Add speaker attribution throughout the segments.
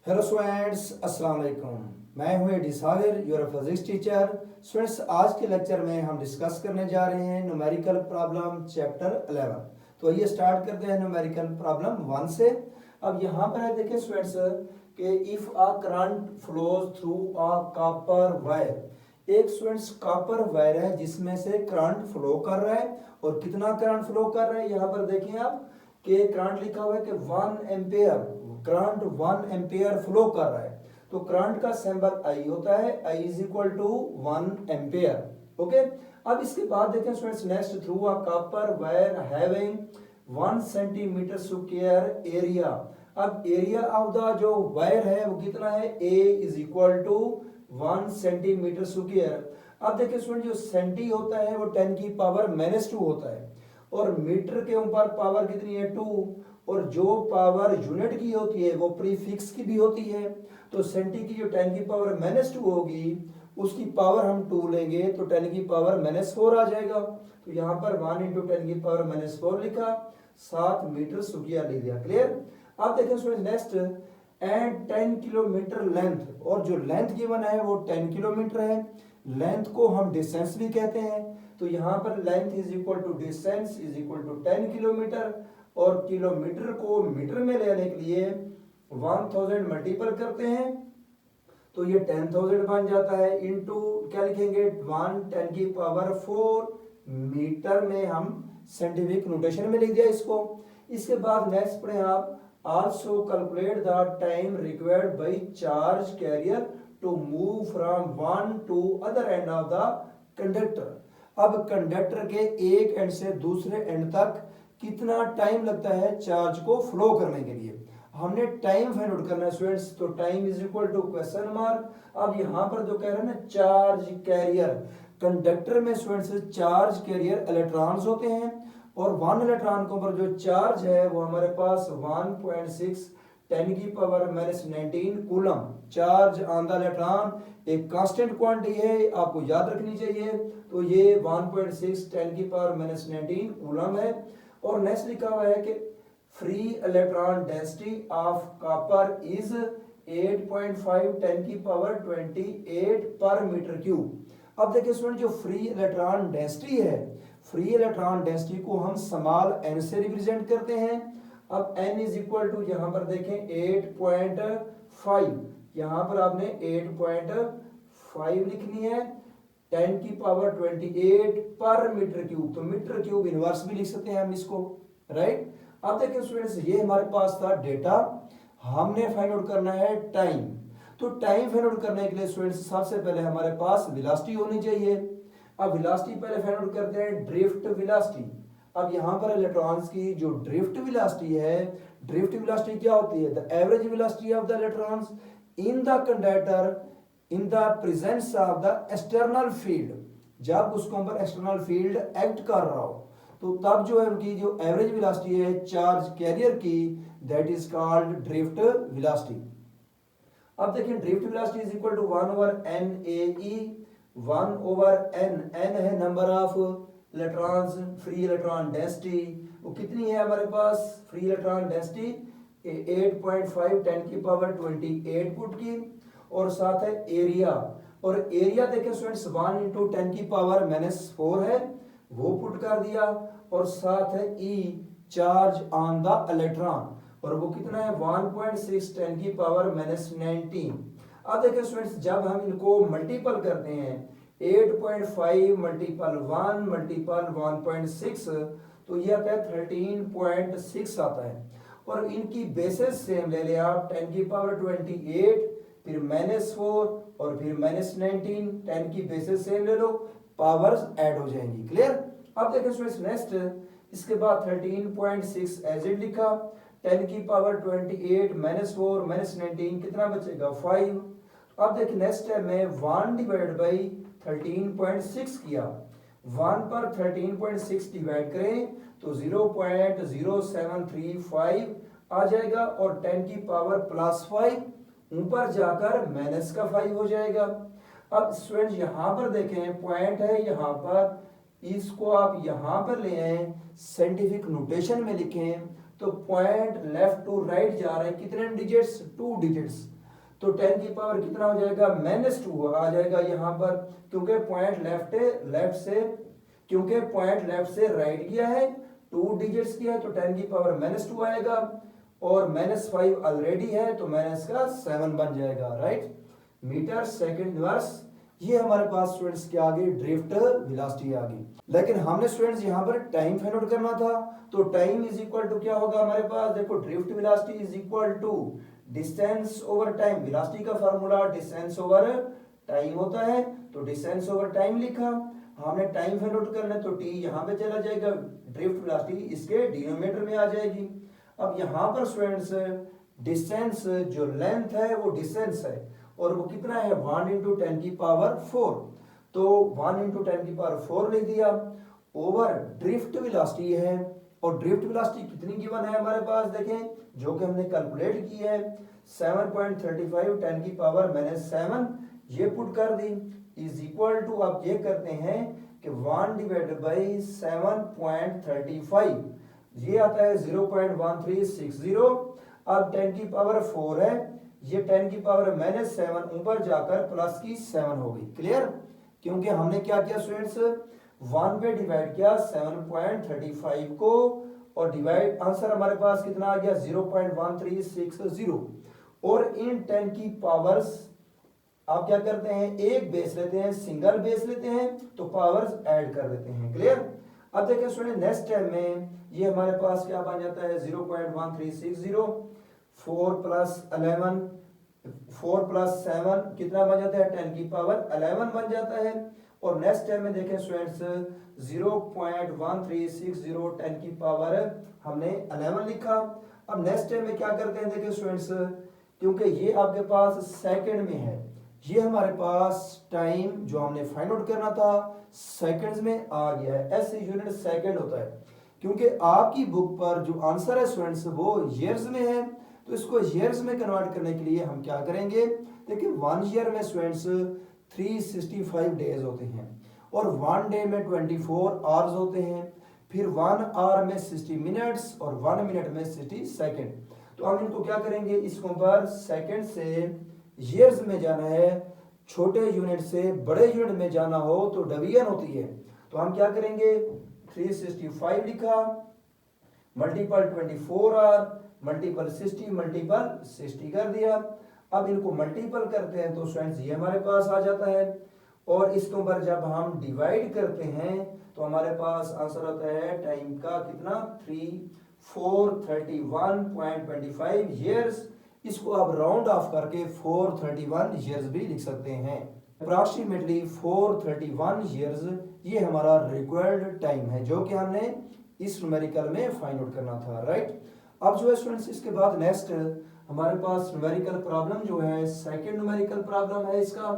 Speaker 1: Hello students, अस्सलाम वालेकुम। मैं हूं एडी Sahir, your physics teacher. Students, आज के लेक्चर में हम डिस्कस करने जा रहे हैं न्यूमेरिकल प्रॉब्लम चैप्टर 11। तो आइए स्टार्ट करते हैं न्यूमेरिकल प्रॉब्लम 1 से। अब यहाँ पर है, देखिए स्टूडेंट्स, कि if a current flows through a copper wire. एक स्टूडेंट्स कॉपर वायर है जिसमें से करंट फ्लो कर रहा है। और कितना करंट फ्लो कर रहा है, यहाँ पर देखिए आप कि करंट लिखा हुआ है कि 1 एम्पेयर। करंट 1 एम्पेयर फ्लो कर रहा है। तो करंट का सिंबल आई होता है, I is equal to 1 ampere. Okay. अब इसके बाद देखें students, next through a copper wire having 1 centimetre square area. अब एरिया ऑफ द जो वायर है वो कितना है, A is equal to 1 centimetre square. अब देखिए स्टूडेंट, जो सेंटी होता है वो 10 की पावर -2 होता है, और मीटर के ऊपर पावर कितनी है, 2। और जो पावर यूनिट की होती है वो प्रीफिक्स की भी होती है। तो सेंटी की जो 10 की पावर -2 होगी, उसकी पावर हम 2 लेंगे तो 10 की पावर -4 आ जाएगा। तो यहाँ पर 1 इंटू 10 की पावर -4 लिखा, 7 मीटर स्क्वायर ले दिया। क्लियर। अब देखें student, next and 10 kilometre length, और जो लेंथ गिवन है वो 10 किलोमीटर है। लेंथ को हम डिस्टेंस भी कहते हैं। तो यहाँ पर length is equal to distance is equal to 10 kilometre. और किलोमीटर को मीटर में लेने के लिए 1000 मल्टीपल करते हैं तो ये 10,000 बन जाता है। इनटू क्या लिखेंगे, 1 10 की पावर 4 मीटर में हम साइंटिफिक नोटेशन में लिख दिया इसको। इसके बाद नेक्स्ट पढ़े आप, also calculate the time required by charge carrier to move from one to other end of the conductor. अब कंडक्टर के एक एंड से दूसरे एंड तक कितना टाइम लगता है चार्ज को फ्लो करने के लिए, हमने टाइम फाइंड आउट करना है स्टूडेंट्स। तो time is equal to question mark. अब यहां पर जो कह रहे हैं ना, चार्ज कैरियर, कंडक्टर में स्टूडेंट्स चार्ज कैरियर इलेक्ट्रॉन्स होते हैं, और 1 इलेक्ट्रॉन के ऊपर जो चार्ज है वो हमारे पास 1.6 10 की power -19 coulomb charge on the electron. एक कांस्टेंट क्वांटिटी है, आपको याद रखनी चाहिए। तो ये 1.6 10 की पावर -19 कूलम है। और नेक्स्ट लिखा हुआ है कि free electron density of copper is 8.5 10 की पावर 28 पर मीटर क्यूब। अब देखिए स्टूडेंट, जो फ्री इलेक्ट्रॉन डेंसिटी है, फ्री इलेक्ट्रॉन डेंसिटी को हम स्मॉल n से रिप्रेजेंट करते हैं। अब n इज इक्वल टू, यहां पर देखें 8.5, यहां पर आपने 8.5 लिखनी है, 10 की पावर 28 पर मीटर क्यूब। तो मीटर क्यूब इनवर्स भी लिख सकते हैं हम इसको, राइट। अब देखिए स्टूडेंट्स, ये हमारे पास था डेटा, हमने फाइंड आउट करना है टाइम। तो टाइम फाइंड आउट करने के लिए स्टूडेंट्स सबसे पहले हमारे पास वेलोसिटी होनी चाहिए। अब वेलोसिटी पहले फाइंड आउट करते हैं, ड्रिफ्ट वेलोसिटी। अब यहां पर इलेक्ट्रॉन्स की जो ड्रिफ्ट वेलोसिटी है, ड्रिफ्ट वेलोसिटी क्या होती है, the average velocity of the electrons in the conductor in the presence of the external field. जब उसके ऊपर एक्सटर्नल फील्ड एक्ट कर रहा हो तो तब जो है उनकी जो एवरेज वेलोसिटी है चार्ज कैरियर की, that is called drift velocity. अब देखिए, drift velocity is equal to 1 over N A E. 1 over N, N है number of electrons, free electron density वो कितनी है हमारे पास, फ्री इलेक्ट्रॉन डेंसिटी 8.5 10 की पावर 28 पुट की। और साथ है एरिया, और एरिया देखें स्टूडेंट्स 1 इंटू 10 की पावर -4 है, वो पुट कर दिया। और साथ है ई, चार्ज ऑन द इलेक्ट्रॉन, और वो कितना है 1.6 10 की पावर -19। अब देखिए स्टूडेंट्स, जब हम इनको मल्टीपल करते हैं 8.5 मल्टीपल 1 मल्टीपल 1.6, तो ये आता है 13.6 आता है। और इनकी बेसिस सेम ले लिया आप, 10 की पावर 28 फिर -4 और फिर -19, 10 की बेसिस सेम ले लो, पावर्स ऐड हो जाएंगी। क्लियर। अब देखिए स्टूडेंट्स, नेक्स्ट इसके बाद 13.6 एज इट लिखा, 10 की पावर 28 -4 -19 कितना बचेगा 5। अब देखिए नेक्स्ट है, मैं 1 डिवाइड बाई 13.6 किया, 1 पर 13.6 डिवाइड करें तो 0.0735 आ जाएगा, और 10 की पावर +5 ऊपर जाकर -5 हो जाएगा। अब स्टूडेंट्स यहां पर देखें, पॉइंट है यहां पर, इसको आप यहां पर ले आए, साइंटिफिक नोटेशन में लिखें तो पॉइंट लेफ्ट टू राइट जा रहे हैं, कितने डिजिट्स, 2 डिजिट्स। तो 10 की पावर कितना हो जाएगा, -2 आ जाएगा यहाँ पर, क्योंकि पॉइंट लेफ्ट से राइट गया है, 2 डिजिट्स किया है, तो 10 की पावर -2 आएगा, और -5 ऑलरेडी है तो माइनस का 7 बन जाएगा, राइट। मीटर सेकंड इनवर्स, ये हमारे पास स्टूडेंट्स क्या आ गई, ड्रिफ्ट वेलोसिटी आ गई। लेकिन हमने स्टूडेंट्स यहाँ पर टाइम फाइंड आउट करना था, तो टाइम इज इक्वल टू क्या होगा हमारे पास, देखो drift velocity is equal to distance over time. Velocity का फार्मूला डिस्टेंस ओवर टाइम होता है, तो डिस्टेंस ओवर टाइम लिखा। हमने टाइम फाइंड आउट करना है, तो टी यहाँ पे चला जाएगा, ड्रिफ्ट वेलोसिटी इसके डिनोमिनेटर में आ जाएगी। अब यहाँ पर स्टूडेंट्स डिस्टेंस, जो लेंथ है वो डिस्टेंस है, और वो कितना है, 1 इंटू 10 की पावर 4, तो 1 इंटू 10 की पावर 4 लिख दिया, ओवर ड्रिफ्ट वेलोसिटी है, और ड्रिफ्ट वेलोसिटी कितनी गिवन है हमारे पास, देखें जो कि हमने कैलकुलेट की है 7.35 10 की पावर -7, ये पुट कर दी, इज इक्वल टू, आप ये करते हैं कि 1 डिवाइडेड बाई 7.35, ये आता है 0.1360। अब 10 की पावर 4 है, ये 10 की पावर -7 ऊपर जाकर प्लस की 7 हो गई, क्लियर। क्योंकि हमने क्या किया स्टूडेंट्स, 1 पे डिवाइड किया 7.35 को, और डिवाइड आंसर हमारे पास कितना आ गया 0.1360, और इन 10 की पावर्स आप क्या करते हैं, एक बेस लेते हैं, सिंगल बेस लेते हैं, तो पावर्स ऐड कर देते हैं, क्लियर। अब देखिए स्टूडेंट नेक्स्ट टाइम में ये हमारे पास क्या बन जाता है 0.1360, 4 प्लस 7 कितना बन जाता है, 10 की पावर 11 बन जाता है। और नेक्स्ट टाइम में देखें स्टूडेंट्स 0.1360 10 की पावर हमने 11 लिखा। अब नेक्स्ट टाइम में क्या करते हैं, देखें स्टूडेंट्स, क्योंकि ये आपके पास सेकंड में है, ये हमारे पास टाइम जो हमने फाइंड आउट करना था सेकंड्स में आ गया है, ऐसे यूनिट सेकंड होता है, क्योंकि आपकी बुक पर जो आंसर है स्टूडेंट्स वो ईयर्स में है, तो इसको ईयर्स में कन्वर्ट करने के लिए हम क्या करेंगे, देखिए 1 ईयर में स्टूडेंट्स 365 डेज होते हैं, और 1 डे में 24 आवर्स होते हैं, फिर 1 आवर में 60 मिनट्स, और 1 मिनट में 60 सेकंड। तो हम इनको क्या करेंगे, इसको पर सेकंड से ईयर्स में जाना है, छोटे यूनिट से बड़े यूनिट में जाना हो तो डिवीजन होती है, तो हम क्या करेंगे 365 लिखा, मल्टीपल 24 आवर, मल्टीपल 60 कर दिया। अब इनको मल्टीपल करते हैं तो स्टूडेंट्स ये हमारे पास आ जाता है, और इसके ऊपर जब हम डिवाइड करते हैं तो हमारे पास आंसर आता है टाइम का कितना 431.25 ईयर्स। इसको आप राउंड ऑफ करके 431 ईयर्स भी लिख सकते हैं। अप्रॉक्सीमेटली 431 ईयर्स ये हमारा रिक्वायर्ड टाइम है जो कि हमने इस न्यूमेरिकल में फाइंड आउट करना था, राइट। अब जो है स्टूडेंट्स इसके बाद नेक्स्ट हमारे पास न्यूमेरिकल प्रॉब्लम जो है सेकंड न्यूमेरिकल प्रॉब्लम है इसका,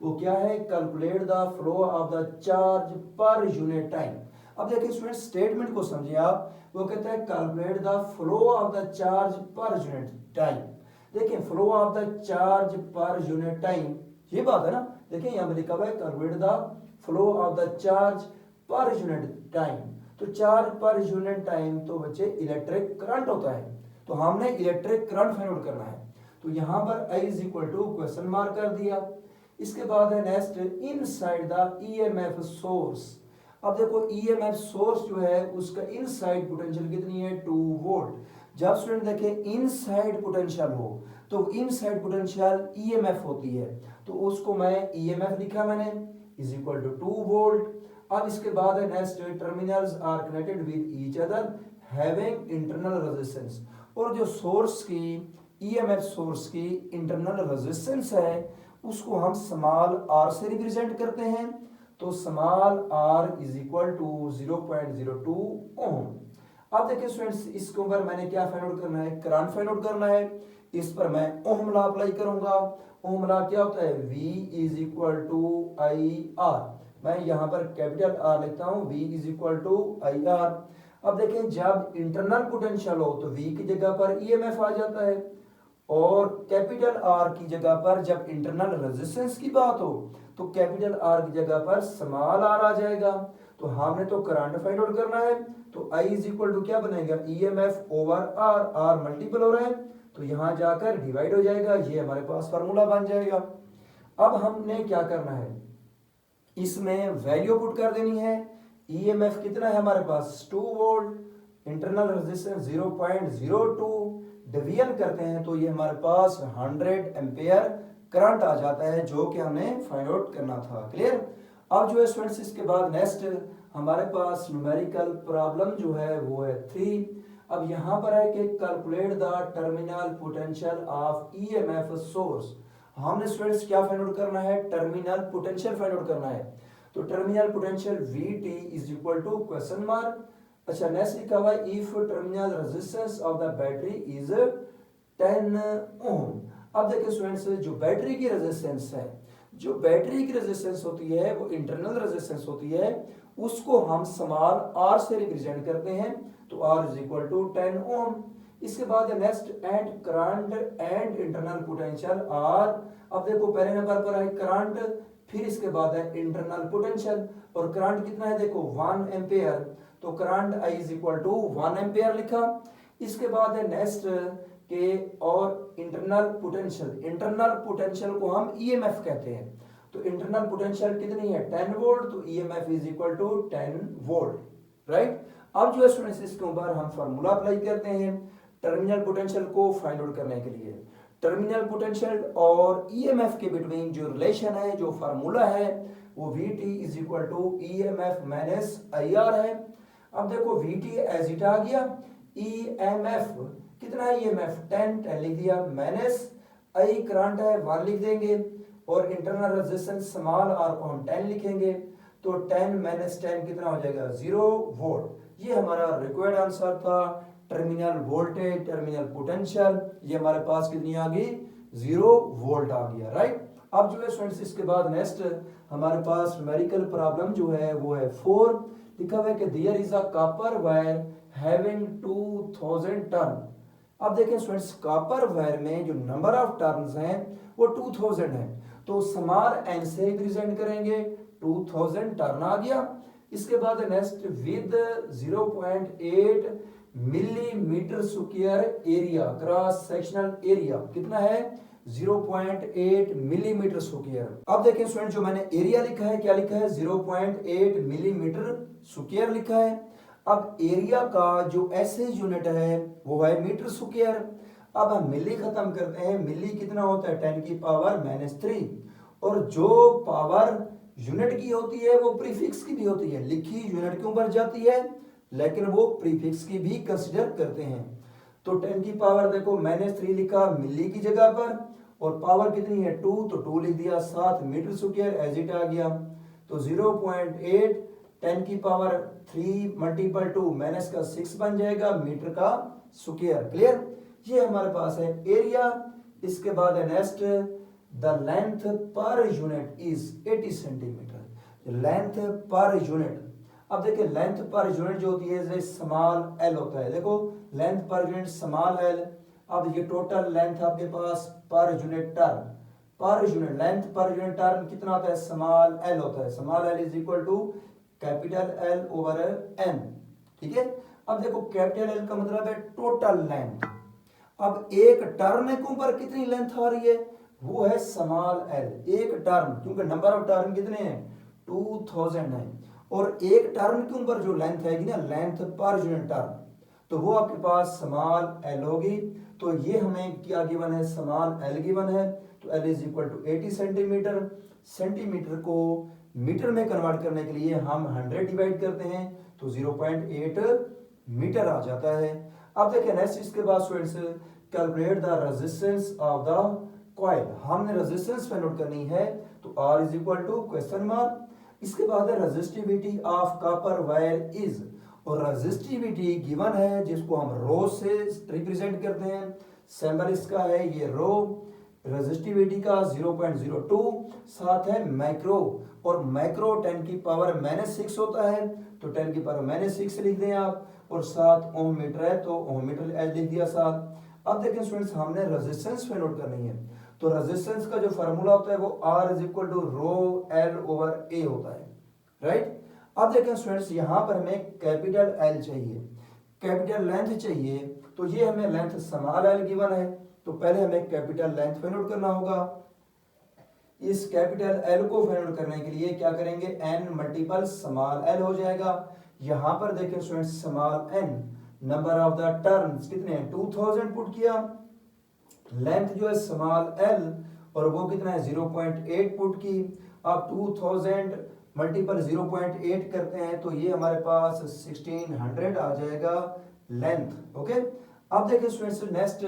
Speaker 1: वो क्या है, calculate the flow of the charge per unit time. अब देखिए स्टूडेंट्स स्टेटमेंट को समझिए आप, वो कहता है calculate the flow of the charge per unit time. देखिए flow of the charge per unit time, ये बात है ना, देखिए यहाँ पे लिखा हुआ है calculate the flow of the charge per unit time. तो चार्ज पर यूनिट टाइम तो बच्चे इलेक्ट्रिक करंट होता है, तो हमने इलेक्ट्रिक करंट फाइंड आउट करना है, तो यहाँ पर I is equal to question mark कर दिया। इसके बाद है next inside the EMF source. अब देखो ईएमएफ सोर्स जो है उसका इनसाइड पोटेंशियल कितनी है 2 वोल्ट। जब स्टूडेंट देखें इनसाइड पोटेंशियल हो तो इनसाइड पोटेंशियल ईएमएफ होती है, तो उसको मैं ईएमएफ लिखा मैंने इज इक्वल टू 2 वोल्ट। अब इसके बाद है next terminals are connected with each other having internal resistance, और जो सोर्स की ईएमएफ सोर्स की इंटरनल रेजिस्टेंस है उसको हम स्मॉल r से रिप्रेजेंट करते हैं, तो small r is equal to 0.02 ohm. अब देखिए स्टूडेंट्स इसके ऊपर मैंने क्या फाइंड आउट करना है, करंट फाइंड आउट करना है, इस पर मैं ओम लॉ अप्लाई करूंगा। ओम लॉ क्या होता है, V is equal to IR, मैं यहाँ पर कैपिटल R लिखता हूँ, V is equal to IR। अब देखें जब इंटरनल पोटेंशियल हो तो V की जगह पर EMF आ जाता है, और कैपिटल R की जगह पर जब इंटरनल रेजिस्टेंस की बात हो तो कैपिटल R की जगह पर स्मॉल r आ जाएगा। तो हमने तो करंट फाइंड आउट करना है, तो I इज इक्वल टू क्या बनेगा, EMF over R, R multiple हो रहा है तो यहां जाकर डिवाइड हो जाएगा, ये हमारे पास फार्मूला बन जाएगा। अब हमने क्या करना है, इसमें वैल्यू पुट कर देनी है। EMF कितना है हमारे पास 2 वोल्ट, इंटरनल रेजिस्टेंस 0.02, डिवीजन करते हैं तो ये हमारे पास 100 एम्पेयर करंट आ जाता है जो कि हमने फाइंड आउट करना था। क्लियर। अब जो है स्टूडेंट्स इसके बाद नेक्स्ट हमारे पास न्यूमेरिकल प्रॉब्लम जो है वो है 3। अब यहां पर है कि calculate the terminal potential of EMF source. हमने स्टूडेंट्स क्या फाइंड आउट करना है, टर्मिनल पोटेंशियल फाइंड आउट करना है। तो terminal potential VT is equal to question mark. अच्छा नेक्स्ट लिखा हुआ है if terminal resistance of the battery is 10 ohm. अब देखिए स्टूडेंट्स जो बैटरी की रेजिस्टेंस है, जो बैटरी की रेजिस्टेंस होती है वो इंटरनल रेजिस्टेंस होती है, उसको हम स्मॉल r से रिप्रेजेंट करते हैं, तो r इज इक्वल टू 10 ओम। इसके बाद next and current and internal potential R। अब देखो पहले नंबर पर है करंट, फिर इसके बाद है इंटरनल पोटेंशियल, और करंट कितना है देखो 1 एम्पेयर, तो current I is equal to 1 ampere लिखा। इसके बाद है नेक्स्ट के और इंटरनल पोटेंशियल, इंटरनल पोटेंशियल को हम EMF कहते हैं, तो इंटरनल पोटेंशियल कितनी है 10 वोल्ट, तो EMF is equal to 10 volt, right. अब जो है स्टूडेंट्स इसके ऊपर हम फार्मूला अप्लाई करते हैं टर्मिनल पोटेंशियल को फाइंड आउट करने के लिए। टर्मिनल पोटेंशियल और EMF के बिटवीन जो रिलेशन है, जो फार्मूला है वो VT is equal to EMF minus IR है। अब देखो VT एज इट आ गया, EMF कितना है EMF 10 लिख दिया, माइनस I करंट है 1 लिख देंगे, और इंटरनल रेजिस्टेंस स्मॉल r को हम 10 लिखेंगे, तो 10 माइनस 10 कितना हो जाएगा 0 वोल्ट। ये हमारा रिक्वायर्ड आंसर था। टर्मिनल वोल्टेज, टर्मिनल पोटेंशियल, ये हमारे पास कितनी आ गई 0 वोल्ट आ गया, राइट। अब जो है स्टूडेंट्स इसके बाद नेक्स्ट हमारे पास न्यूमेरिकल प्रॉब्लम जो है वो है 4। लिखा हुआ है कि there is a copper wire having 2000 turn. अब देखें स्टूडेंट्स कॉपर वायर में जो नंबर ऑफ टर्न्स हैं वो 2000 है, तो स्मॉल n से रिप्रेजेंट करेंगे, 2000 टर्न आ गया। इसके बाद next with 0.8 millimetre square area, cross sectional area कितना है 0.8 मिलीमीटर स्क्वायर। अब देखें स्टूडेंट जो मैंने एरिया लिखा है, क्या लिखा है 0.8 मिलीमीटर स्क्वायर लिखा है। अब एरिया का जो ऐसे यूनिट है वो है मीटर स्क्वायर। अब हम मिली खत्म करते हैं, मिली कितना होता है 10 की पावर -3, और जो पावर यूनिट की होती है वो प्रीफिक्स की भी होती है, लिखी यूनिट के ऊपर जाती है लेकिन वो प्रीफिक्स की भी कंसीडर करते हैं। तो 10 की पावर देखो -3 लिखा मिली की जगह पर, और पावर कितनी है 2, तो 2 लिख दिया, 7 मीटर स्क्वायर एज इट आ गया। तो 0.8 10 की पावर 3 मल्टीपल 2 माइनस का 6 बन जाएगा मीटर का स्क्वायर। क्लियर। ये हमारे पास है एरिया। इसके बाद है next the length per unit is 80 centimetre. Length per unit, अब देखिए लेंथ पर यूनिट जो होती है स्मॉल एल होता है, देखो length per unit small L. अब ये टोटल लेंथ आपके पास per unit turn, per unit length per unit turn कितना होता है स्मॉल एल होता है, small L is equal to capital L over N, ठीक है। अब देखो कैपिटल एल का मतलब है टोटल लेंथ। अब एक टर्न के ऊपर कितनी लेंथ आ रही है वो है स्मॉल एल, एक टर्न, क्योंकि नंबर ऑफ टर्न कितने हैं 2000 है, और एक टर्न के ऊपर जो लेंथ है ना लेंथ पर यूनिट टर्न, तो वो आपके पास स्मॉल एल होगी। तो ये हमें क्या गिवन है स्मॉल एल गिवन है, तो L is equal to 80 centimetre. Centimetre को मीटर में कन्वर्ट करने के लिए हम 100 डिवाइड करते हैं, तो 0.8 मीटर आ जाता है। अब देखिए नेक्स्ट इसके बाद students calculate the resistance of the coil. हमने रेजिस्टेंस फाइंड आउट करनी है, तो R is equal to question mark. इसके बाद है resistivity of copper wire is, और रेजिस्टिविटी गिवन है जिसको हम रो से रिप्रेजेंट करते हैं, सिंबल इसका है ये रो। रेजिस्टिविटी का 0.02, साथ है माइक्रो, और माइक्रो 10 की पावर -6 होता है, तो 10 की पावर -6 लिख दें आप, और साथ ओम मीटर है तो ओम मीटर एल लिख दिया साथ। अब देखें स्टूडेंट्स हमने रेजिस्टेंस फाइंड आउट करनी है, तो रेजिस्टेंस का जो फार्मूला होता है वो R is equal to rho L over A होता है, राइट। अब देखें स्टूडेंट्स, यहाँ पर हमें कैपिटल एल चाहिए, कैपिटल लेंथ चाहिए। तो ये हमें लेंथ स्मॉल एल गिवन है, तो पहले हमें कैपिटल लेंथ फाइंड आउट करना होगा। इस कैपिटल एल को फाइंड आउट करने के लिए क्या करेंगे, एन मल्टीपल स्मॉल एल हो जाएगा। यहाँ पर देखें students, small N number of the turns कितने हैं, 2000 पुट किया। लेंथ जो है स्मॉल एल और वो कितना है 0.8 पुट की। अब 2000 मल्टीपल 0.8 करते हैं तो ये हमारे पास 1600 आ जाएगा लेंथ। ओके, अब देखिए students, next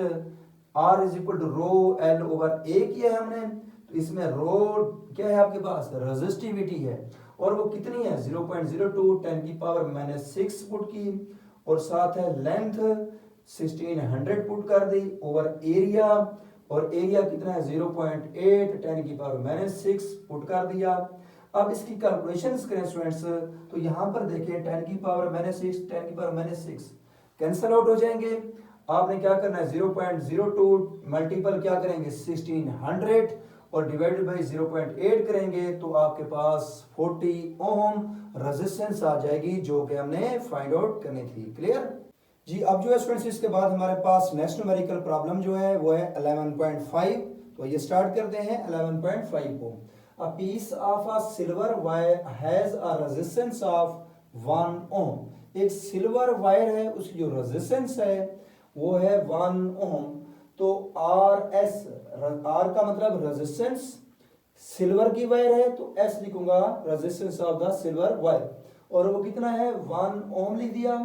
Speaker 1: R is equal to rho L over A किया है हमने। तो इसमें रो क्या है आपके पास, रेजिस्टिविटी है, और वो कितनी है 0.02 10 की पावर -6 पुट की, और साथ है लेंथ 1600 पुट कर दी ओवर एरिया, और एरिया कितना है 0.8 10 की पावर -6 पुट कर दिया। अब इसकी कैलकुलेशंस करें स्टूडेंट्स, तो यहाँ पर देखिए 10 की पावर -6 10 की पावर -6 कैंसिल आउट हो जाएंगे। आपने क्या करना है 0.02 मल्टीपल क्या करेंगे 1600 और डिवाइडेड बाई 0.8 करेंगे तो आपके पास 40 ओम रेजिस्टेंस आ जाएगी, जो कि हमने फाइंड आउट करनी थी। क्लियर जी। अब जो है स्टूडेंट्स, इसके बाद हमारे पास नेक्स्ट न्यूमेरिकल प्रॉब्लम जो है वो है 11.5। तो ये स्टार्ट करते हैं 11.5 को। A piece of a silver wire has a resistance of 1 ohm। एक सिल्वर वायर है, उसकी जो रेजिस्टेंस है वो है 1 ओम। तो आर एस, आर का मतलब रेजिस्टेंस, सिल्वर की वायर है तो एस लिखूंगा resistance of the silver wire, और वो कितना है 1 ओम लिख दिया।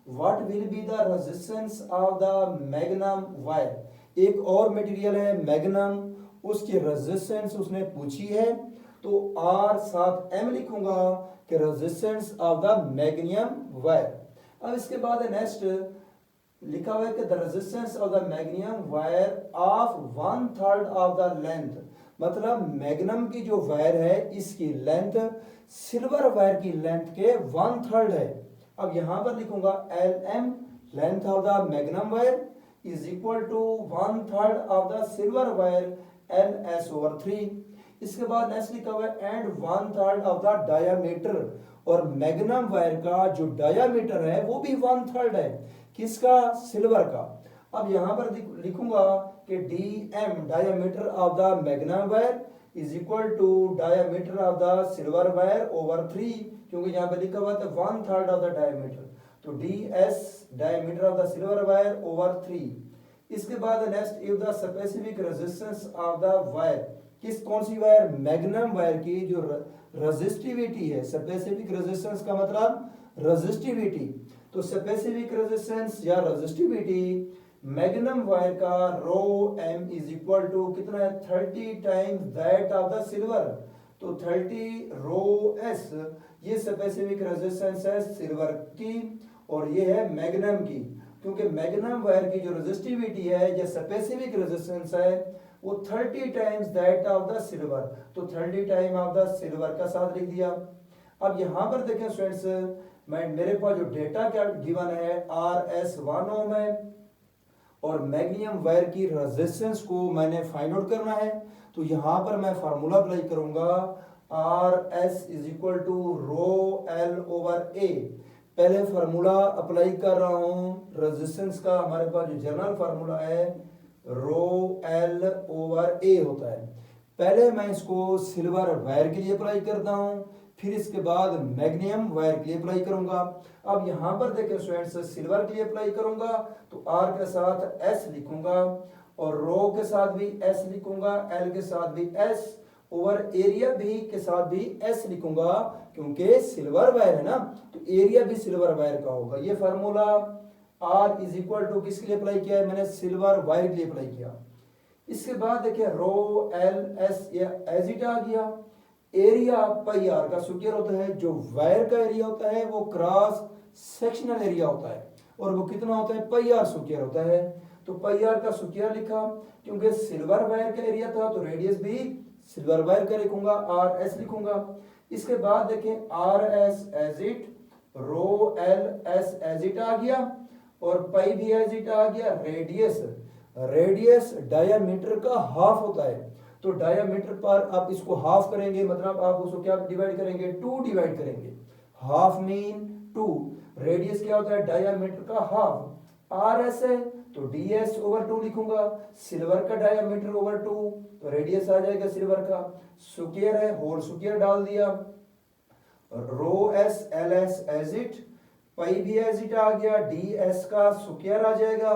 Speaker 1: What will be the resistance of the magnum wire. एक और मटेरियल है मैग्नम, उसकी रेजिस्टेंस उसने पूछी है, तो आर साथ एम लिखूंगा कि resistance of the magnesium wire. अब इसके बाद नेक्स्ट लिखा हुआ है कि the resistance of the magnesium wire of 1/3 of the length, मतलब मैग्नम की जो वायर है इसकी लेंथ सिल्वर वायर की लेंथ के 1/3 है। अब यहां पर लिखूंगा L M length of the magnum wire is equal to 1/3 of the silver wire L S over 3। इसके बाद नेक्स्ट लिखा हुआ है एंड 1/3 ऑफ द डायामीटर, और मैग्नम वायर का जो डायामीटर है वो भी 1/3 है, किसका, सिल्वर का। अब यहां पर लिखूंगा कि D M diameter of the magnum wire is equal to diameter of the silver wire over 3, क्योंकि यहां पर लिखा हुआ था 1/3 ऑफ द डायामीटर, तो D S diameter of the silver wire over 3। इसके बाद next if the specific resistance of the wire, किस कौन सी वायर, मैग्नम वायर की जो रेजिस्टिविटी है, स्पेसिफिक रेजिस्टेंस का मतलब रेजिस्टिविटी, तो स्पेसिफिक रेजिस्टेंस या रेजिस्टिविटी मैग्नम वायर का रो एम इज इक्वल टू कितना है 30 times that of the silver, तो 30 रो एस, ये स्पेसिफिक रेजिस्टेंस है सिल्वर की और ये है मैग्नम की, क्योंकि मैग्नम वायर की जो रेजिस्टिविटी है या स्पेसिफिक रेजिस्टेंस है वो 30 times that of the silver, तो 30 टाइम ऑफ द सिल्वर का साथ लिख दिया। अब यहां पर देखें स्टूडेंट्स, मेरे पास जो डेटा क्या गिवन है आर एस 1 ओम है और मैग्नीशियम वायर की रेजिस्टेंस को मैंने फाइंड आउट करना है, तो यहां पर मैं फार्मूला अप्लाई करूंगा R S is equal to rho L over A. पहले फार्मूला अप्लाई कर रहा हूं रेजिस्टेंस का, हमारे पास जो जनरल फार्मूला है रो एल ओवर ए होता है। पहले मैं इसको सिल्वर वायर के लिए अप्लाई करता हूं, फिर इसके बाद मैग्नीशियम वायर के लिए अप्लाई करूंगा। अब यहां पर देखें स्टूडेंट्स, सिल्वर के लिए अप्लाई करूंगा तो आर के साथ एस लिखूंगा और रो के साथ भी एस लिखूंगा, एल के साथ भी एस, ओवर एरिया भी के साथ भी एस लिखूंगा, क्योंकि सिल्वर वायर है ना, तो एरिया भी सिल्वर वायर का होगा। ये formula R is equal to किसके लिए अप्लाई किया है, मैंने सिल्वर वायर के लिए अप्लाई किया। इसके बाद देखिए rho L S as it आ गया। एरिया पाई आर का स्क्वायर होता है, जो वायर का एरिया होता है वो क्रॉस सेक्शनल एरिया होता है और वो कितना होता है पाई आर स्क्वायर होता है, तो पाई आर का स्क्वायर लिखा, क्योंकि सिल्वर वायर का एरिया था तो रेडियस भी सिल्वर वायर का लिखूंगा, आर एस लिखूंगा। इसके बाद देखें R S as it, rho L S as it आ गया और पाई भी एज इट आ गया। रेडियस, रेडियस डायामीटर का हाफ होता है, तो डायामीटर पर आप इसको हाफ करेंगे, मतलब आप उसको क्या डिवाइड करेंगे 2 डिवाइड करेंगे, हाफ मीन 2, रेडियस क्या होता है डायमीटर का हाफ, आर एस है तो डी एस ओवर 2 लिखूंगा, सिल्वर का डायमीटर ओवर 2 तो रेडियस आ जाएगा सिल्वर का, स्क्वायर है होल स्क्वायर डाल दिया, rho S L S as it, pi भी एज इट आ गया, डी एस का स्क्वायर आ जाएगा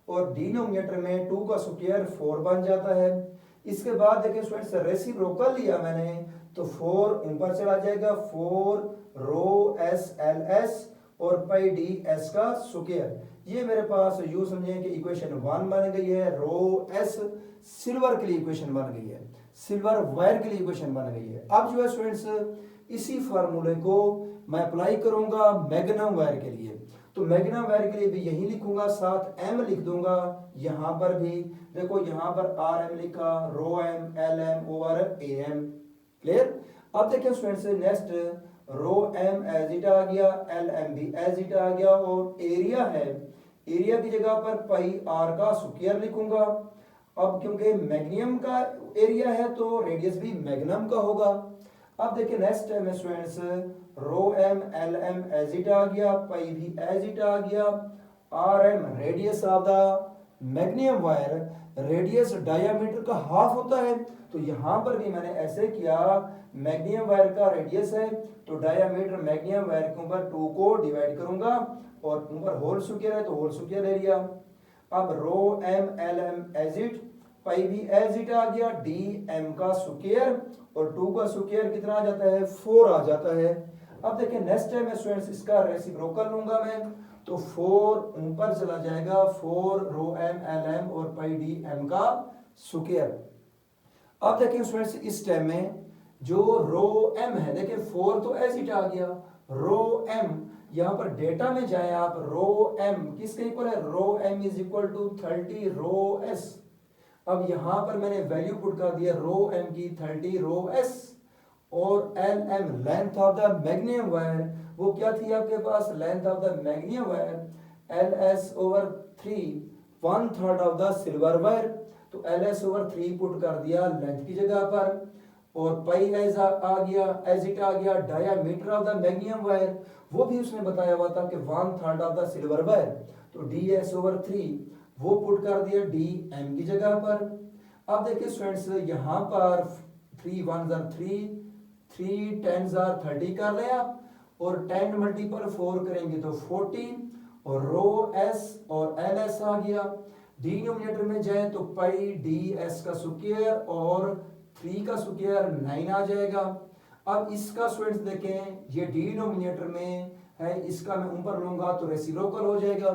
Speaker 1: और डिनोमिनेटर में 2 का स्क्वायर 4 बन जाता है। इसके बाद देखिए स्टूडेंट्स रेसिप्रोकल लिया मैंने तो 4 ऊपर चला जाएगा, 4 रो एस एल एस और पाई डी एस का स्क्वायर। ये मेरे पास यू समझें कि इक्वेशन 1 बन गई है, रो एस सिल्वर के लिए इक्वेशन बन गई है, सिल्वर वायर के लिए इक्वेशन बन गई है। अब जो है स्टूडेंट्स इसी फार्मूले को मैं अप्लाई करूंगा मैग्नम वायर के लिए, तो मैग्नम वायर के लिए भी यही लिखूंगा, साथ एम लिख दूंगा, यहां पर भी देखो यहां पर आर एम लिखा, rho M L M over A M, clear. अब देखिए students next rho M as it आ गया, एल एम भी एज इट आ गया और एरिया है, एरिया की जगह पर पाई आर का स्क्वायर लिखूंगा। अब क्योंकि मैग्नीशियम का एरिया है तो रेडियस भी मैग्नम का होगा। अब देखिए नेक्स्ट है students rho M L M as it आ गया, पाई भी एज इट आ गया, R M radius of the magnesium wire, radius diameter का हाफ होता है तो यहां पर भी मैंने ऐसे किया, मैग्नीशियम वायर का रेडियस है तो डायमीटर मैग्नीशियम वायर के ऊपर 2 को डिवाइड करूंगा और ऊपर होल स्क्वायर है तो होल स्क्वायर ले लिया। अब rho M L M as it, pi भी एज इट आ गया, डी एम का स्क्वायर और 2 का स्क्वायर कितना आ जाता है 4 आ जाता है। अब देखिए नेक्स्ट है स्टूडेंट्स इसका रेसिप्रोकल लूंगा मैं तो 4 ऊपर चला जाएगा, 4 रो एम एल एम और पाई डी एम का स्क्वायर। अब देखिए स्टूडेंट्स इस टाइम में जो रो एम है, देखिए 4 तो एज इट आ गया, रो एम यहां पर डेटा में जाए आप, रो एम किसके इक्वल है, rho M is equal to 30 rho S. अब यहां पर मैंने वैल्यू पुट कर दिया रो एम की 30 रो एस और L M length of the magnesium wire, वो क्या थी आपके पास length of the magnesium wire L S over 3 1/3 of the silver wire, तो एल एस ओवर 3 पुट कर दिया लेंथ की जगह पर और पाई एज आ गया, एज इट आ गया, diameter of the magnesium wire वो भी उसने बताया हुआ था कि 1/3 ऑफ द सिल्वर वायर, तो डी एस ओवर 3 वो पुट कर दिया डी एम की जगह पर। अब देखिए स्टूडेंट्स यहां पर 3 1 3 3 10 30 कर ले आप और 10 मल्टीपल 4 करेंगे तो 40 और रो एस और एल एस आ गया, डिनोमिनेटर में जाए तो पाई डी एस का स्क्वायर और 3 का स्क्वायर 9 आ जाएगा। अब इसका स्टूडेंट्स देखें ये डिनोमिनेटर में है, इसका मैं ऊपर लूंगा तो रेसिप्रोकल हो जाएगा,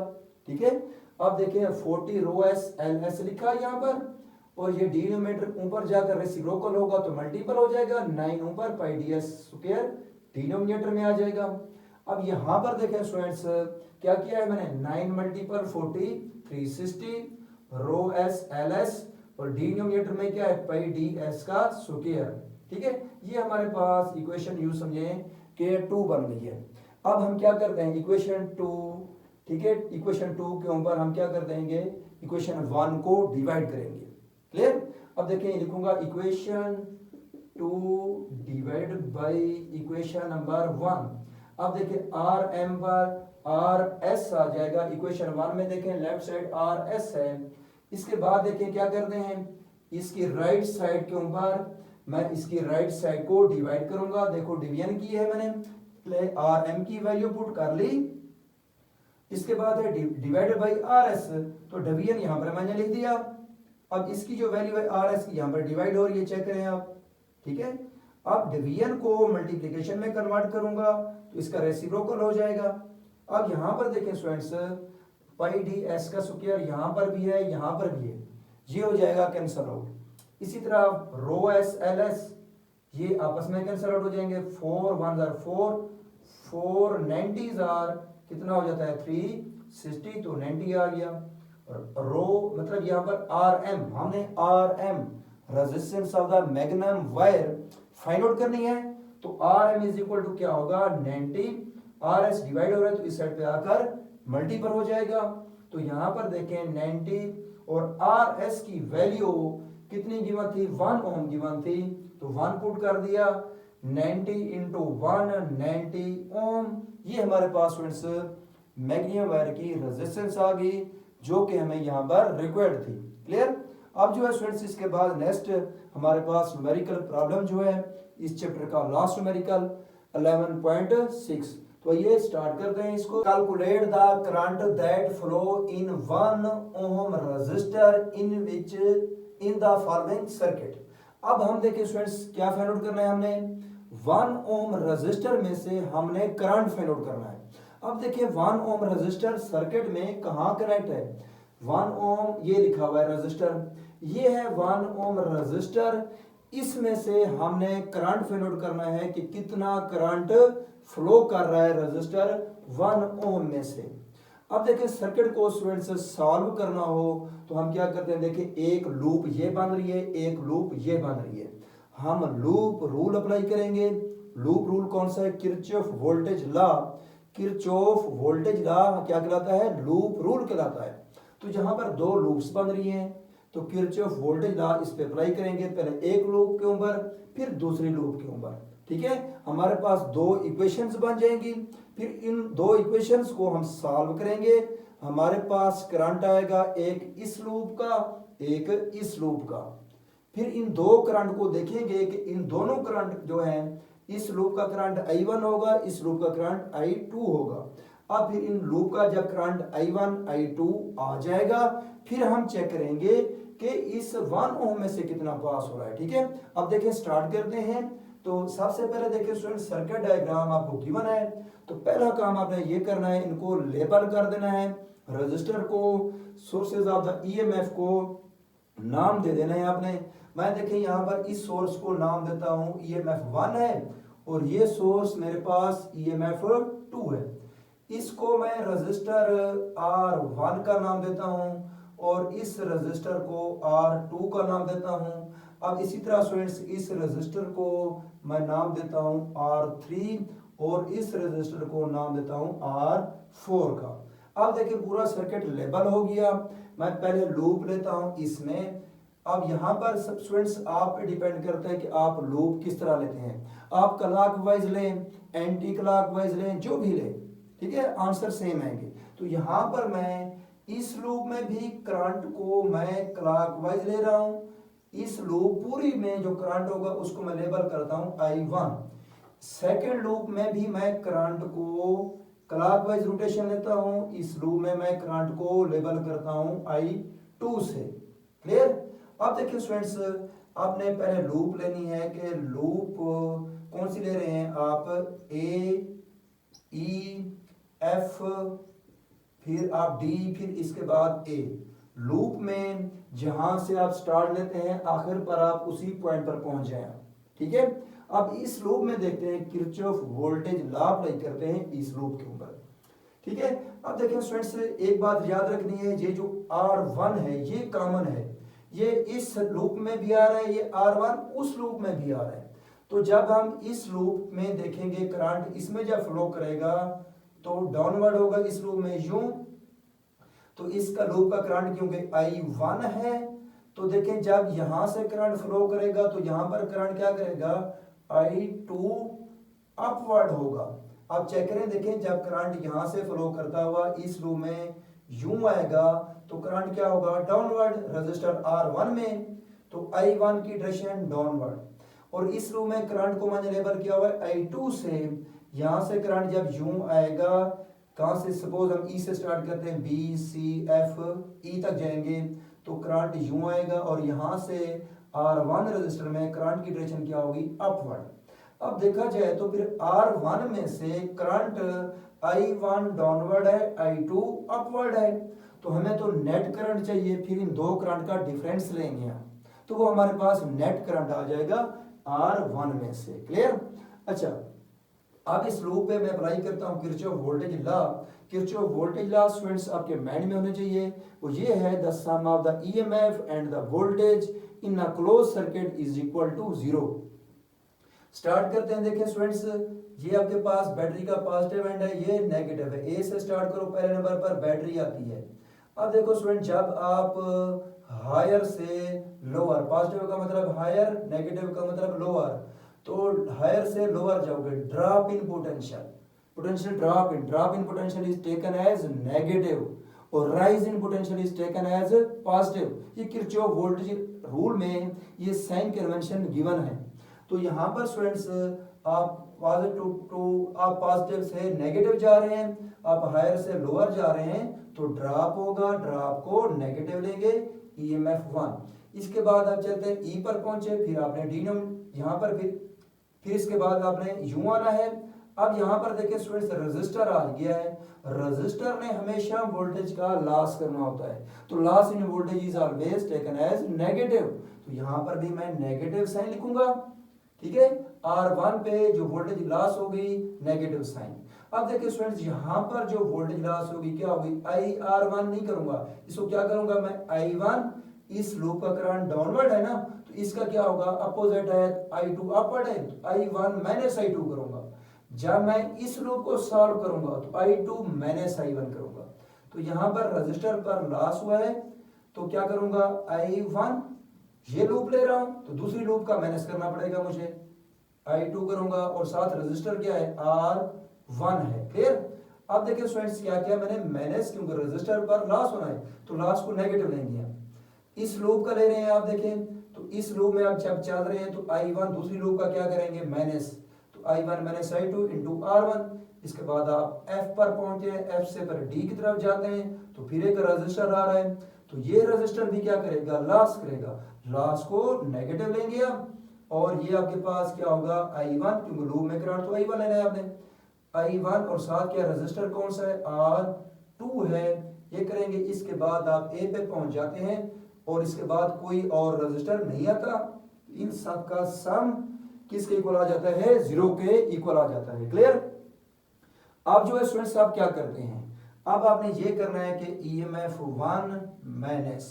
Speaker 1: ठीक है। अब देखें 40 रो एस एल एस लिखा यहाँ पर और ये डिनोमिनेटर ऊपर जाकर रेसिप्रोकल होगा तो मल्टीपल हो जाएगा, 9 ऊपर पाई डी एस स्क्वायर डिनोमिनेटर में आ जाएगा। अब यहां पर देखें स्टूडेंट्स क्या किया है मैंने, 9 मल्टीपल 40 360 रो एस एल एस और डिनोमिनेटर में क्या है पाई डी एस का स्क्वायर, ठीक है। ये हमारे पास इक्वेशन यू समझें कि 2 बन गई है। अब हम क्या करते हैं इक्वेशन 2, ठीक है, इक्वेशन 2 के ऊपर हम क्या कर देंगे इक्वेशन 1 को डिवाइड करेंगे, क्लियर। अब देखिए लिखूंगा equation 2 divide by equation number 1। अब देखिए आर एम पर आर एस आ जाएगा, इक्वेशन 1 में देखें लेफ्ट साइड आर एस है। इसके बाद देखें क्या करते हैं इसकी राइट साइड के ऊपर मैं इसकी राइट साइड को डिवाइड करूंगा, देखो डिवीजन की है मैंने, आर एम की वैल्यू पुट कर ली, इसके बाद है डिवाइडेड बाय आर एस तो डिवीजन यहां पर मैंने लिख दिया। अब इसकी जो वैल्यू है आर एस की यहां पर डिवाइड हो रही है, चेक करें आप, ठीक है। अब डिवीजन को मल्टीप्लिकेशन में कन्वर्ट करूंगा तो इसका रेसिप्रोकल हो जाएगा। अब यहां पर देखें स्टूडेंट्स पाई डी एस का स्क्वायर यहां पर भी है यहां पर भी है, ये हो जाएगा कैंसल आउट। इसी तरह रो एस एल एस ये आपस में कैंसल आउट हो जाएंगे, 4 1 4 4 90s आर कितना हो जाता है 360 तो 90 आ गया। रो मतलब यहाँ पर आर एम, हमने R M resistance of the magnum wire find out करनी है तो R M is equal to क्या होगा 90, आर एस डिवाइड हो रहा है तो इस साइड पे आकर मल्टीपल हो जाएगा। तो यहां पर देखें 90 और आर एस की वैल्यू कितनी गिवन थी 1 ओम गिवन थी तो 1 पुट कर दिया, 90 इंटू 190 ओम। ये हमारे पास स्टूडेंट्स मैग्नीशियम वायर की रेजिस्टेंस आ गई जो कि हमें यहाँ पर रिक्वायर्ड थी। क्लियर। अब जो है स्टूडेंट्स इसके बाद नेक्स्ट हमारे पास न्यूमेरिकल प्रॉब्लम जो है इस चैप्टर का लास्ट न्यूमेरिकल 11.6। तो ये स्टार्ट करते हैं इसको। Calculate the current that flow in 1 ohm resistor in which in the following circuit. अब हम देखिए स्टूडेंट्स क्या फाइंड आउट करना है, हमने 1 ओम रेजिस्टर में से हमने करंट फाइंड आउट करना है। अब देखिए 1 ओम रेजिस्टर सर्किट में कहाँ कनेक्ट है, 1 ओम ये लिखा हुआ है रेजिस्टर, ये है 1 ओम रेजिस्टर, इसमें से हमने करंट फाइंड आउट करना है कि कितना करंट फ्लो कर रहा है रेजिस्टर 1 ओम में से। अब देखिए सर्किट को स्टूडेंट्स सॉल्व करना हो तो हम क्या करते हैं, देखिए एक लूप ये बन रही है, एक लूप ये बन रही है, हम लूप रूल अप्लाई करेंगे। लूप रूल कौन सा है, Kirchhoff voltage law. Kirchhoff voltage law क्या कहलाता है, लूप रूल कहलाता है। तो जहां पर दो लूप्स बन रही हैं तो किरचॉफ वोल्टेज लॉ इस पे अप्लाई करेंगे, पहले एक लूप के ऊपर फिर दूसरी लूप के ऊपर। ठीक है, हमारे पास दो इक्वेशंस बन जाएंगी, फिर इन दो इक्वेशंस को हम सॉल्व करेंगे। हमारे पास करंट आएगा एक इस लूप का एक इस लूप का। फिर इन दो करंट को देखेंगे कि इन दोनों करंट जो है, इस लूप का करंट I1 होगा, इस लूप का करंट I2 होगा। अब फिर इन लूप का जब करंट I1 I2 आ जाएगा फिर हम चेक करेंगे कि इस 1 ओम में से कितना पास हो रहा है। ठीक है, अब देखिए स्टार्ट करते हैं। तो सबसे पहले देखिए स्टूडेंट सर्किट डायग्राम आपको गिवन है, तो पहला काम आपने ये करना है, इनको लेबल कर देना है। रजिस्टर को, सोर्सेज ऑफ द ईएमएफ को नाम दे देना है आपने। मैं देखिए यहाँ पर इस सोर्स को नाम देता हूँ ईएमएफ 1 है और ये सोर्स मेरे पास ईएमएफ 2 है। इसको मैं रजिस्टर R1 का नाम देता हूँ और इस रजिस्टर को R2 का नाम देता हूँ। अब इसी तरह स्टूडेंट्स इस रजिस्टर को मैं नाम देता हूँ R3 और इस रजिस्टर को नाम देता हूँ R4 का। अब देखिए पूरा सर्किट लेबल हो गया। मैं पहले लूप लेता हूँ इसमें। अब यहाँ पर सब स्टूडेंट्स आप पे डिपेंड करता है कि आप लूप किस तरह लेते हैं, आप क्लॉकवाइज लें, एंटी क्लॉकवाइज लें, जो भी लें, ठीक है, आंसर सेम आएंगे। तो यहाँ पर मैं इस लूप में भी करंट को मैं क्लॉकवाइज ले रहा हूँ, इस लूप पूरी में जो करंट होगा उसको मैं लेबल करता हूँ I1। सेकेंड लूप में भी मैं करंट को क्लॉकवाइज रोटेशन लेता हूँ, इस लूप में मैं करंट को लेबल करता हूँ I2 से। क्लियर। अब देखिए स्टूडेंट्स आपने पहले लूप लेनी है कि लूप कौन सी ले रहे हैं आप, A E F फिर आप D फिर इसके बाद A। लूप में जहां से आप स्टार्ट लेते हैं आखिर पर आप उसी पॉइंट पर पहुंच जाए। ठीक है, अब इस लूप में देखते हैं किरचॉफ वोल्टेज लॉ अप्लाई करते हैं इस लूप के ऊपर। ठीक है, अब देखिए स्टूडेंट्स एक बात याद रखनी है, ये जो R1 है ये कॉमन है, ये इस लूप में भी आ रहा है, ये R1 उस लूप में भी आ रहा है। तो जब हम इस लूप में देखेंगे करंट इसमें जब फ्लो करेगा तो डाउनवर्ड होगा इस लूप में यूं। तो इसका लूप का करंट क्योंकि I1 है तो देखें जब यहां से करंट फ्लो करेगा तो यहां पर करंट क्या करेगा, I2 अपवर्ड होगा। आप चेक करें, देखें जब करंट यहां से फ्लो करता हुआ इस लूप में यूं आएगा तो करंट क्या होगा, डाउनवर्ड। रजिस्टर R1 में तो I1 की डायरेक्शन डाउनवर्ड, और इस लूप में करंट को मैंने लेबल किया हुआ है I2 से। यहां से करंट जब यूं आएगा, कहां से, सपोज हम E से स्टार्ट करते हैं, B C F E तक जाएंगे तो करंट यूं आएगा और यहां से R1 रजिस्टर में करंट की डायरेक्शन क्या होगी, अपवर्ड। अब देखा जाए तो फिर R1 में से करंट I1 डाउनवर्ड है, I2 अपवर्ड है, तो हमें तो नेट करंट चाहिए। फिर इन दो करंट का डिफरेंस लेंगे हम, तो वो हमारे पास नेट करंट आ जाएगा R1 में से। क्लियर। अच्छा, अब इस लूप पे मैं अप्लाई करता हूं Kirchhoff voltage law. Kirchhoff voltage law students आपके माइंड में होने चाहिए, वो ये है, the sum of the EMF and the voltage in a close circuit is equal to 0। Start करते हैं। देखिए स्टूडेंट्स ये आपके पास बैटरी का पॉजिटिव एंड है, ये नेगेटिव है। ए से स्टार्ट करो, पहले नंबर पर बैटरी आती है। अब देखो स्टूडेंट जब आप हायर से लोअर, पॉजिटिव का मतलब हायर, नेगेटिव का मतलब लोअर, तो हायर से लोअर जाओगे, drop in potential, potential drop in potential is taken as negative और rise in potential is taken as positive. ये किरचॉफ वोल्टेज रूल में ये साइन कन्वेंशन गिवन है। तो यहाँ पर स्टूडेंट्स आप पॉजिटिव से नेगेटिव जा रहे हैं, आप हायर से लोअर जा रहे हैं, तो ड्रॉप होगा, ड्रॉप को नेगेटिव लेंगे, ईएमएफ 1। इसके बाद आप चलते हैं ई पर पहुंचे, फिर आपने डी यहाँ पर फिर इसके बाद आपने यू आना है। अब यहाँ पर देखिए स्टूडेंट्स रजिस्टर आ गया है, रजिस्टर ने हमेशा वोल्टेज का लॉस करना होता है, तो loss in voltage is always taken as negative, तो यहाँ पर भी मैं नेगेटिव साइन लिखूंगा, ठीक है। R1 पे जो वोल्टेज लॉस होगी नेगेटिव साइन। अब देखिए स्टूडेंट्स यहाँ पर जो वोल्टेज लॉस होगी क्या होगी, IR1 नहीं करूंगा, इसको क्या करूंगा मैं I1, इस लूप का करंट डाउनवर्ड है ना, तो इसका क्या होगा, अपोजिट है, I2 अपवर्ड है, तो I1 माइनस I2 करूंगा। जब मैं इस लूप को सॉल्व करूंगा तो I2 माइनस I1 करूंगा। तो यहाँ पर रजिस्टर पर लॉस हुआ है, तो क्या करूंगा, I1 ये लूप ले रहा हूं तो दूसरी लूप का माइनस करना पड़ेगा मुझे, I2 करूंगा और साथ रजिस्टर क्या है, R1 है। क्लियर। अब देखिए स्टूडेंट्स क्या किया मैंने, माइनस, क्योंकि रजिस्टर पर लॉस होना है तो लॉस को नेगेटिव लेंगे। इस लूप का ले रहे हैं आप देखें, तो इस लूप में आप जब चल रहे हैं तो I1 दूसरी लूप का क्या करेंगे, माइनस, तो I1 minus I2 into R1। इसके बाद आप F पर पहुंचे, F से पर D की तरफ जाते हैं तो फिर एक रजिस्टर आ रहा है, तो ये रजिस्टर भी क्या करेगा, लॉस करेगा, लॉस को नेगेटिव लेंगे आप, और ये आपके पास क्या होगा, I1, क्योंकि लूप में करंट तो I1 लेना है आपने, I1 और साथ क्या रजिस्टर कौन सा है, R2 है, ये करेंगे। इसके बाद आप A पे पहुंच जाते हैं और इसके बाद कोई और रजिस्टर नहीं आता, इन सब का सम किसके इक्वल आ जाता है, 0 के इक्वल आ जाता है। क्लियर। अब जो है स्टूडेंट्स आप क्या करते हैं, अब आपने ये करना है कि EMF 1 माइनस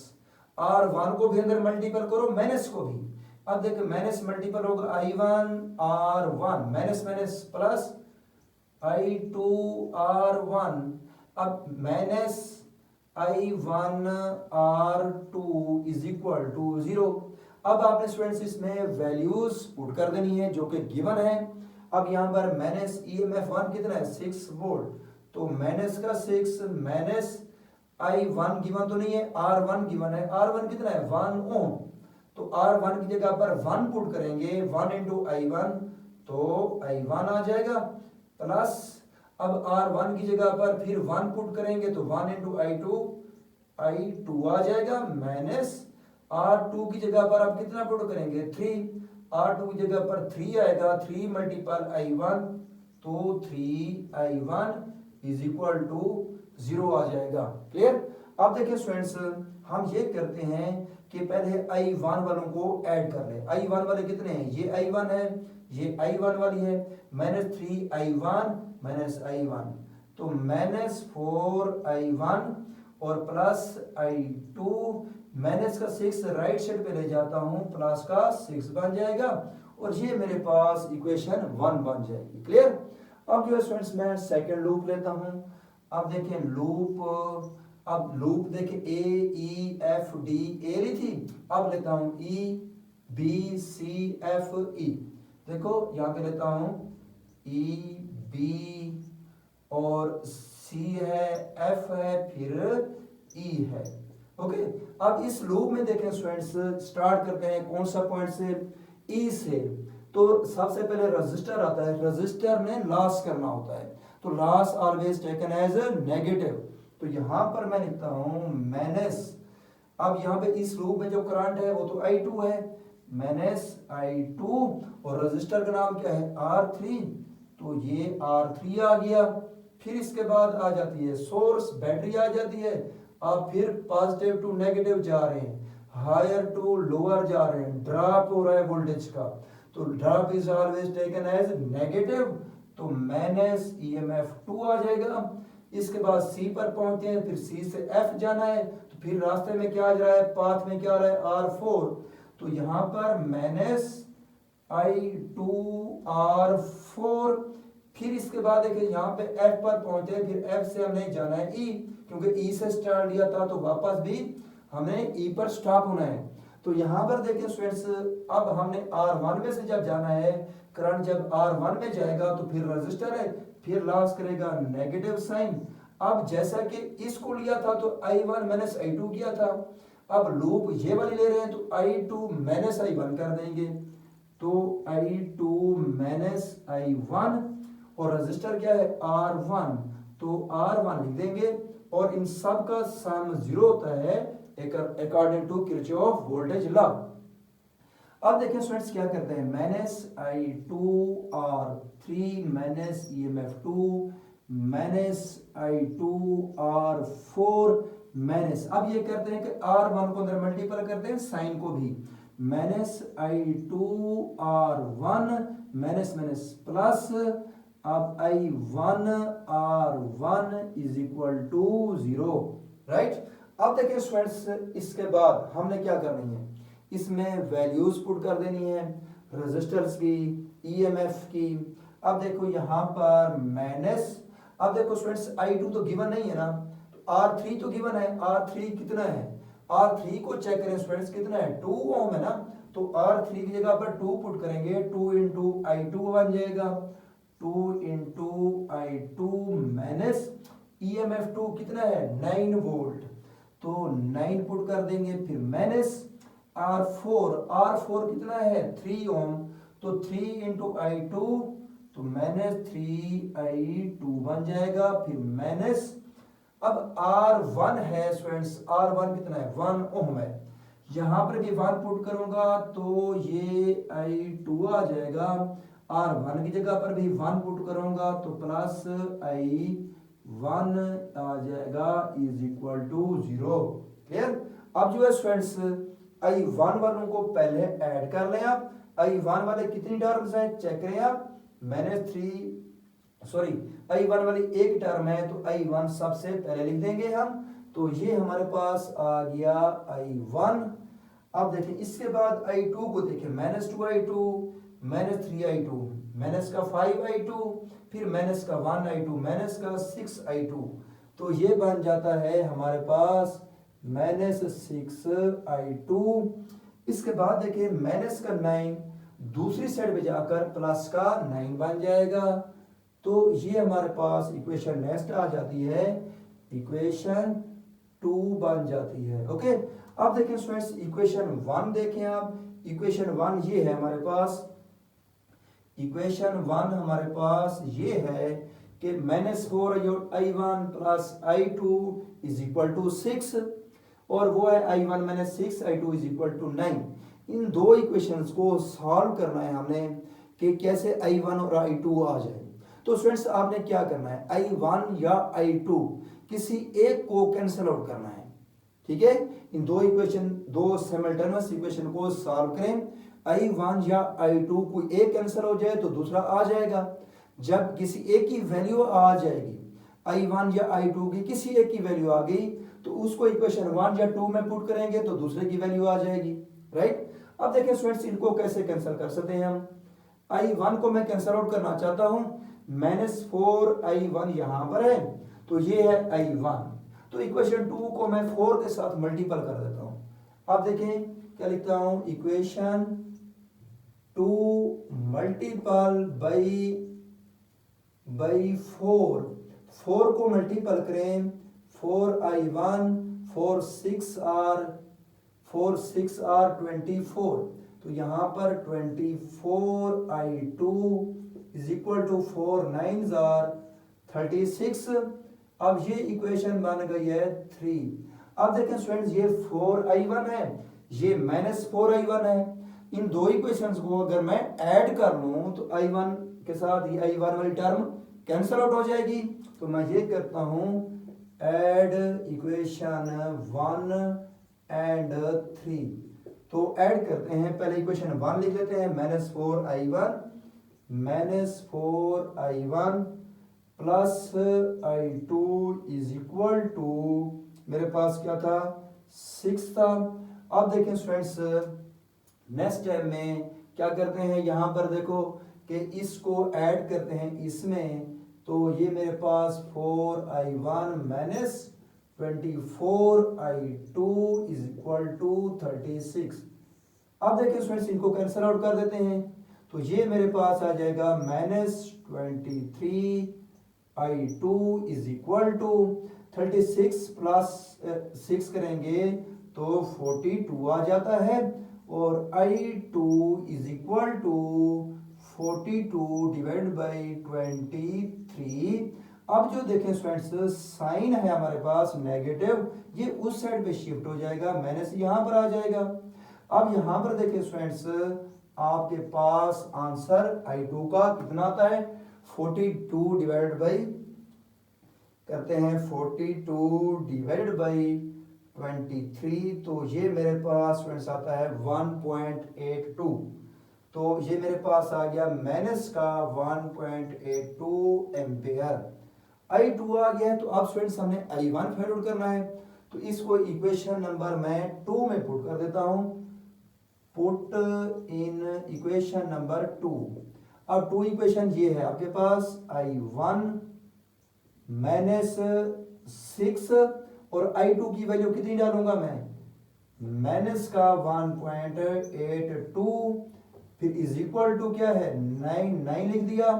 Speaker 1: R1 को भी अंदर मल्टीपल करो, माइनस को भी। अब देखो माइनस मल्टीपल होगा I1 R1 minus minus plus I2 R1, अब minus I1 R2 is equal to 0। अब आपने स्टूडेंट्स इसमें वैल्यूज पुट कर देनी है जो कि गिवन है। अब यहाँ पर माइनस EMF 1 कितना है, 6 वोल्ट, तो माइनस का 6 माइनस I1 गिवन तो नहीं है, R1 गिवन है, R1 कितना है, 1 ओम, तो R1 की जगह पर 1 पुट करेंगे, 1 इंटू I1, तो I1 आ जाएगा, प्लस अब R1 की जगह पर फिर 1 पुट करेंगे तो 1 इंटू I2 आ जाएगा, माइनस R2 की जगह पर आप कितना पुट करेंगे, 3, R2 की जगह पर 3 आएगा, 3 मल्टीपल I1, तो 3I1 इज इक्वल टू 0 आ जाएगा। क्लियर। अब देखिए स्टूडेंट्स हम ये करते हैं कि पहले I1 वालों को ऐड कर ले। I1 वाले कितने हैं, ये I1 है, ये I1 वाली है, माइनस 3I1 माइनस I1, तो माइनस 4I1 और प्लस I2, माइनस का 6 राइट साइड पे ले जाता हूं, प्लस का 6 बन जाएगा, और ये मेरे पास इक्वेशन 1 बन जाएगी। क्लियर। अब जो स्टूडेंट्स मैं सेकंड लूप लेता हूं। अब देखें लूप, अब लूप देखें A E F D, A ली थी, अब लेता हूं E B C F E, देखो यहाँ पे लेता हूं E B और C है, F है, फिर E है। ओके। अब इस लूप में देखें स्टूडेंट्स, स्टार्ट करते हैं कौन सा पॉइंट से, E से, तो सबसे पहले रजिस्टर आता है, रजिस्टर ने लॉस करना होता है, तो loss always taken as negative, तो यहां पर मैं लिखता हूं माइनस, अब यहां पे इस लूप में जो करंट है वो तो I2 है, माइनस I2 और रजिस्टर का नाम क्या है, R3, तो ये R3 आ गया। फिर इसके बाद आ जाती है सोर्स, बैटरी आ जाती है, अब फिर पॉजिटिव टू नेगेटिव जा रहे हैं, हायर टू लोअर जा रहे हैं, ड्रॉप हो रहा है वोल्टेज का, तो drop is always taken as negative, तो माइनस EMF 2 आ जाएगा। इसके बाद C पर पहुंचते हैं, फिर C से F जाना है, तो फिर रास्ते में क्या आ रहा है, पाथ में क्या आ रहा है, R4, तो यहां पर माइनस I2 R4, फिर इसके बाद देखिए यहाँ पे F पर पहुंचे, फिर F से हमने जाना है E, क्योंकि E से स्टार्ट लिया था तो वापस भी हमें E पर स्टॉप होना है, तो यहाँ पर देखें स्टूडेंट्स, अब हमने R1 में से जब जाना है, करंट जब R1 में जाएगा तो फिर रजिस्टर है, फिर लॉस करेगा नेगेटिव साइन। अब जैसा कि इसको लिया था तो I1 माइनस I2 किया था, अब लूप ये वाली ले रहे हैं तो I2 माइनस I1 कर देंगे, तो I2 माइनस I1 और रजिस्टर क्या है R1, तो R1 लिख देंगे और इन सब का सम 0 होता है according to Kirchhoff voltage law. अब देखिए स्टूडेंट्स क्या करते हैं, minus I2 R3 minus EMF2 minus I2 R4 minus, अब ये करते हैं कि R1 को अंदर मल्टीपल करते हैं साइन को भी, minus I2 R1 minus minus plus, अब I1 R1 is equal to 0, right. अब देखिए स्टूडेंट्स, इसके बाद हमने क्या करनी है, इसमें वैल्यूज पुट कर देनी है, रेजिस्टर्स की, ईएमएफ की। अब देखो यहाँ पर माइनस, अब देखो स्टूडेंट्स I2 तो गिवन नहीं है ना, तो R3 तो गिवन है, R3 कितना है, R3 को चेक करें स्टूडेंट्स कितना है, 2 ओम है ना, तो R3 की जगह पर 2 पुट करेंगे, 2 इंटू I2 बन जाएगा, 2 इंटू I2 माइनस EMF2 कितना है 9 वोल्ट, तो 9 पुट कर देंगे, फिर माइनस R4 कितना है 3 ओम, तो 3 इंटू I2 तो माइनस 3I2 बन जाएगा, फिर माइनस, अब R1 है स्टूडेंट्स, R1 कितना है 1 ओम है, यहां पर भी 1 पुट करूंगा तो ये I2 आ जाएगा, R1 की जगह पर भी 1 पुट करूंगा तो प्लस I1 आ जाएगा इज इक्वल टू 0, क्लियर। अब जो है स्टूडेंट्स I1 वालों को पहले ऐड कर लें आप, I1 वाले कितनी टर्म्स हैं चेक करें आप, I1 वाली एक टर्म है तो I1 सबसे पहले लिख देंगे हम, तो ये हमारे पास आ गया I1। अब देखें इसके बाद I2 को देखें, minus 2I2 minus 3I2 minus का 5I2 फिर माइनस का 1I2 माइनस का 6I2, तो ये बन जाता है हमारे पास माइनस 6I2। इसके बाद देखिए माइनस का 9 दूसरी साइड पे जाकर प्लस का 9 बन जाएगा, तो ये हमारे पास इक्वेशन नेक्स्ट आ जाती है, इक्वेशन 2 बन जाती है, ओके। अब देखें स्टूडेंट्स इक्वेशन 1 देखें आप, इक्वेशन 1 ये है हमारे पास, इक्वेशन 1 हमारे पास ये है कि minus 4I1 plus I2 is equal to 6, और वो है I1 minus 6I2 is equal to 9। इन दो इक्वेशंस को सॉल्व करना है हमने कि कैसे I1 और I2 आ जाए। तो स्टूडेंट्स आपने क्या करना है, I1 या I2 किसी एक को कैंसिल आउट करना है, ठीक है। इन दो इक्वेशन, दो सिमल्टेनियस इक्वेशन को सॉल्व करें, I1 या I2 कोई एक कैंसिल हो जाए तो दूसरा आ जाएगा। जब किसी एक की वैल्यू आ जाएगी, I1 या I2 की किसी एक की वैल्यू आ गई तो उसको इक्वेशन 1 या 2 में पुट करेंगे तो दूसरे की वैल्यू आ जाएगी, राइट। अब देखिए स्टूडेंट्स इनको कैसे कैंसिल कर सकते हैं हम, I1 को मैं कैंसिल आउट करना चाहता हूं, माइनस 4I1 यहां पर है तो ये है I1, तो इक्वेशन 2 को मैं 4 के साथ मल्टीपल कर देता हूं। अब देखें क्या लिखता हूं, इक्वेशन 2 मल्टीपल बाई 4 को मल्टीपल करें, 4I1 4 6 R 24, तो यहां पर 24I2 is equal to 4 9 R 36। अब ये इक्वेशन बन गई है 3। अब देखें स्टूडेंट्स ये 4I1 है, ये माइनस 4I1 है, इन दो इक्वेशंस को अगर मैं ऐड कर लूं तो I1 के साथ ये I1 वाली टर्म कैंसिल आउट हो जाएगी, तो मैं ये करता हूं ऐड इक्वेशन 1 एंड 3, तो ऐड करते हैं, पहले इक्वेशन 1 लिख लेते हैं, minus 4I1 plus I2 is equal to, मेरे पास क्या था 6 था। अब देखें स्टूडेंट्स नेक्स्ट टाइम में क्या करते हैं, यहां पर देखो कि इसको ऐड करते हैं इसमें, तो ये मेरे पास 4I1 minus 24I2 is equal to 36, अब देखिए स्टूडेंट्स इनको कैंसिल आउट कर देते हैं, तो ये मेरे पास आ जाएगा -23i2 is equal to 36 plus 6 करेंगे तो 42 आ जाता है, और i2 is equal to 42 divide by 23। अब जो देखें स्टूडेंट्स साइन है हमारे पास नेगेटिव, ये उस साइड पे शिफ्ट हो जाएगा, माइनस यहां पर आ जाएगा। अब यहां पर देखें स्टूडेंट्स आपके पास आंसर i2 का कितना आता है, 42 डिवाइड बाई करते हैं 42 डिवाइड बाई 23, तो ये मेरे पास स्टूडेंट्स आता है 1.82। तो ये मेरे पास आ गया माइनस का 1.82 एम्पेयर। i2 आ गया है, तो अब स्टूडेंट्स हमने i1 फाइंड आउट करना है, तो इसको इक्वेशन नंबर मैं 2 में पुट कर देता हूं, पुट इन इक्वेशन नंबर 2। अब 2 इक्वेशन ये है आपके पास i1 माइनस 6 और i2 की वैल्यू कितनी डालूंगा मैं, माइनस का 1.82, फिर इज इक्वल टू क्या है 9 लिख दिया,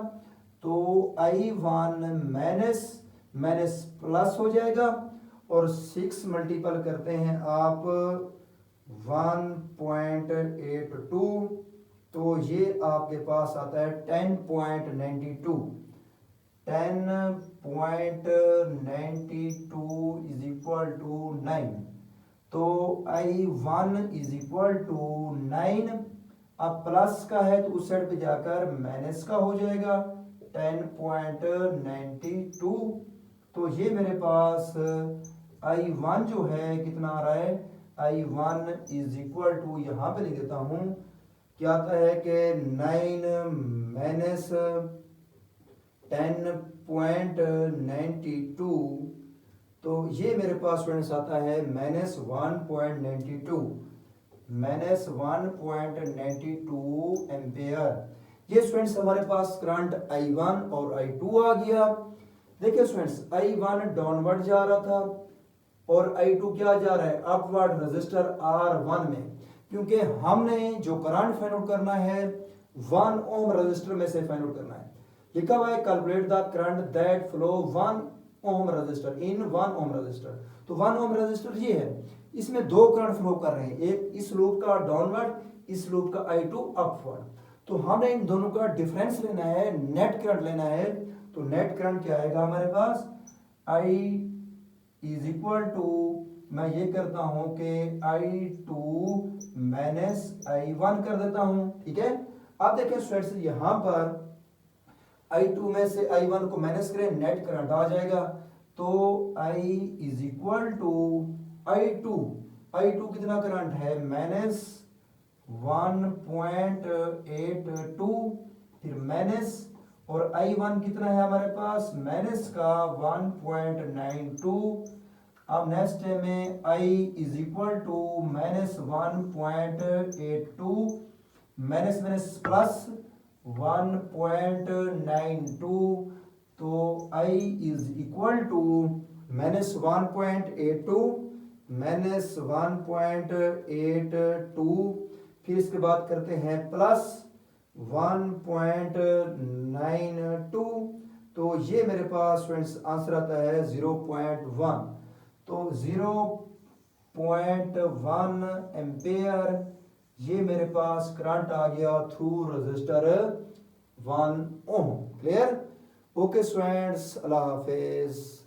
Speaker 1: तो i1 माइनस माइनस प्लस हो जाएगा, और 6 मल्टीपल करते हैं आप 1.82, तो ये आपके पास आता है 10.92 इज इक्वल टू 9, तो i1 इज इक्वल टू 9। अब प्लस का है तो उस साइड पे जाकर माइनस का हो जाएगा 10.92, तो ये मेरे पास i1 जो है कितना आ रहा है, i1 इज इक्वल टू यहां पे लिख देता हूं, क्या आता है कि 9 माइनस 10.92, तो ये मेरे पास स्टूडेंट्स आता है -1.92 एम्पेयर। ये स्टूडेंट्स हमारे पास करंट i1 और i2 आ गया। देखिए स्टूडेंट्स i1 डाउनवर्ड जा रहा था और i2 क्या जा रहा है, अपवर्ड रजिस्टर R1 में, क्योंकि हमने जो करंट फाइंड आउट करना है 1 ओम रजिस्टर में से फाइंड आउट करना है। लिखा हुआ है calculate the current that flow 1 ohm resistor in 1 ohm resistor, तो 1 ओम रजिस्टर ये है, इसमें दो करंट फ्लो कर रहे हैं, एक इस लूप का डाउनवर्ड, इस लूप का i2 अपवर्ड, तो हमने इन दोनों का डिफरेंस लेना है, नेट करंट लेना है, तो नेट करंट क्या आएगा हमारे पास, i इज इक्वल टू, मैं ये करता हूं कि i2 माइनस i1 कर देता हूं, ठीक है। अब देखें स्टूडेंट्स यहां पर i2 में से i1 को माइनस करें, नेट करंट आ जाएगा, तो i is equal to i2 कितना करंट है, माइनस 1.82, फिर माइनस, और i1 कितना है हमारे पास, माइनस का 1.92। अब नेक्स्ट में i is equal to minus 1.82 minus minus plus 1.92, तो i is equal to minus 1.82 minus 1.82, फिर इसके बाद करते हैं प्लस 1.92, तो ये मेरे पास स्टूडेंट्स आंसर आता है 0.1, तो 0.1 एम्पेयर ये मेरे पास करंट आ गया थ्रू रजिस्टर 1 ओम। क्लियर? ओके स्टूडेंट्स, अल्लाह हाफिज।